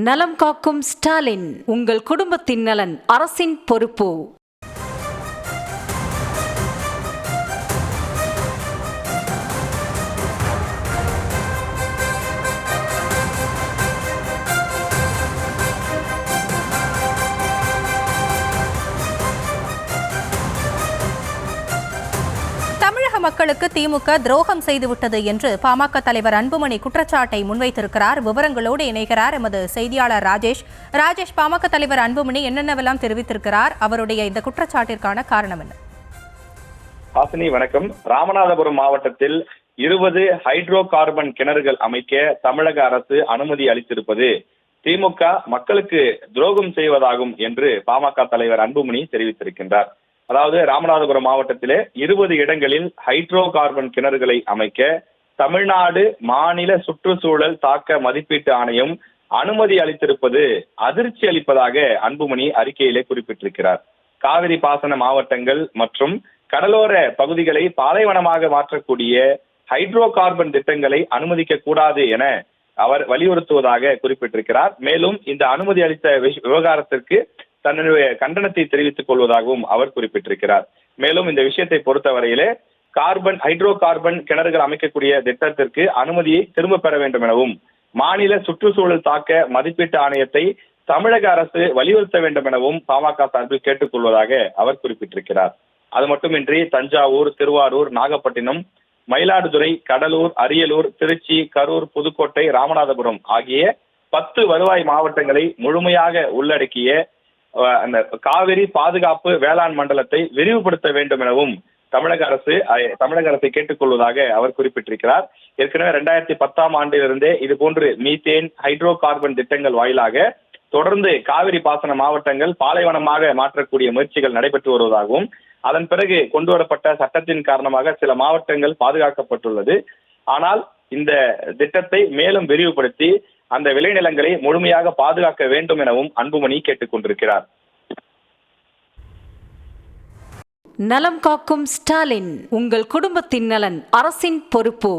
நலம் காக்கும் ஸ்டாலின், உங்கள் குடும்பத்தின் நலன் அரசின் பொறுப்பு. தமிழக மக்களுக்கு திமுக துரோகம் செய்துவிட்டது என்று பாமக தலைவர் அன்புமணி குற்றச்சாட்டை முன்வைத்திருக்கிறார். விவரங்களோடு இணைகிறார் எமது செய்தியாளர் ராஜேஷ். பாமக தலைவர் அன்புமணி என்னென்னவெல்லாம் தெரிவித்திருக்கிறார்? அவருடைய இந்த குற்றச்சாட்டிற்கான காரணம் என்ன? ஹாசினி வணக்கம். ராமநாதபுரம் மாவட்டத்தில் 20 ஹைட்ரோ கார்பன் கிணறுகள் அமைக்க தமிழக அரசு அனுமதி அளித்திருப்பது திமுக மக்களுக்கு துரோகம் செய்வதாகும் என்று பாமக தலைவர் அன்புமணி தெரிவித்திருக்கின்றார். அதாவது ராமநாதபுரம் மாவட்டத்திலே 20 இடங்களில் ஹைட்ரோ கார்பன் கிணறுகளை அமைக்க தமிழ்நாடு மாநில சுற்றுச்சூழல் தாக்க மதிப்பீட்டு ஆணையம் அனுமதி அளித்திருப்பது அதிர்ச்சி அளிப்பதாக அன்புமணி அறிக்கையிலே குறிப்பிட்டிருக்கிறார். காவிரி பாசன மாவட்டங்கள் மற்றும் கடலோர பகுதிகளை பாலைவனமாக மாற்றக்கூடிய ஹைட்ரோ கார்பன் திட்டங்களை அனுமதிக்க கூடாது என அவர் வலியுறுத்துவதாக குறிப்பிட்டிருக்கிறார். மேலும் இந்த அனுமதி அளித்த விவகாரத்திற்கு தன்னுடைய கண்டனத்தை தெரிவித்துக் கொள்வதாகவும் அவர் குறிப்பிட்டிருக்கிறார். மேலும் இந்த விஷயத்தை பொறுத்தவரையிலே ஹைட்ரோ கார்பன் கிணறுகள் அமைக்கக்கூடிய திட்டத்திற்கு அனுமதியை திரும்ப பெற வேண்டும் எனவும் மாநில சுற்றுச்சூழல் தாக்க மதிப்பீட்டு ஆணையத்தை தமிழக அரசு வலியுறுத்த வேண்டும் எனவும் பாமக சார்பில் கேட்டுக்கொள்வதாக அவர் குறிப்பிட்டிருக்கிறார். அது மட்டுமின்றி தஞ்சாவூர், திருவாரூர், நாகப்பட்டினம், மயிலாடுதுறை, கடலூர், அரியலூர், திருச்சி, கரூர், புதுக்கோட்டை, ராமநாதபுரம் ஆகிய 10 வருவாய் மாவட்டங்களை முழுமையாக உள்ளடக்கிய அந்த காவிரி பாதுகாப்பு வேளாண் மண்டலத்தை விரிவுபடுத்த வேண்டும் எனவும் தமிழக அரசை கேட்டுக்கொள்வதாக அவர் குறிப்பிட்டிருக்கிறார். ஏற்கனவே 2010ஆம் ஆண்டிலிருந்தே இது போன்று மீத்தேன், ஹைட்ரோ கார்பன் திட்டங்கள் வாயிலாக தொடர்ந்து காவிரி பாசன மாவட்டங்கள் பாலைவனமாக மாற்றக்கூடிய முயற்சிகள் நடைபெற்று வருவதாகவும் அதன் பிறகு கொண்டு வரப்பட்ட சட்டத்தின் காரணமாக சில மாவட்டங்கள் பாதுகாக்கப்பட்டுள்ளது. ஆனால் இந்த திட்டத்தை மேலும் விரிவுபடுத்தி அந்த விளைநிலங்களை முழுமையாக பாதுகாக்க வேண்டும் எனவும் அன்புமணி கேட்டுக் கொண்டிருக்கிறார். நலம் காக்கும் ஸ்டாலின், உங்கள் குடும்பத்தின் நலன் அரசின் பொறுப்பு.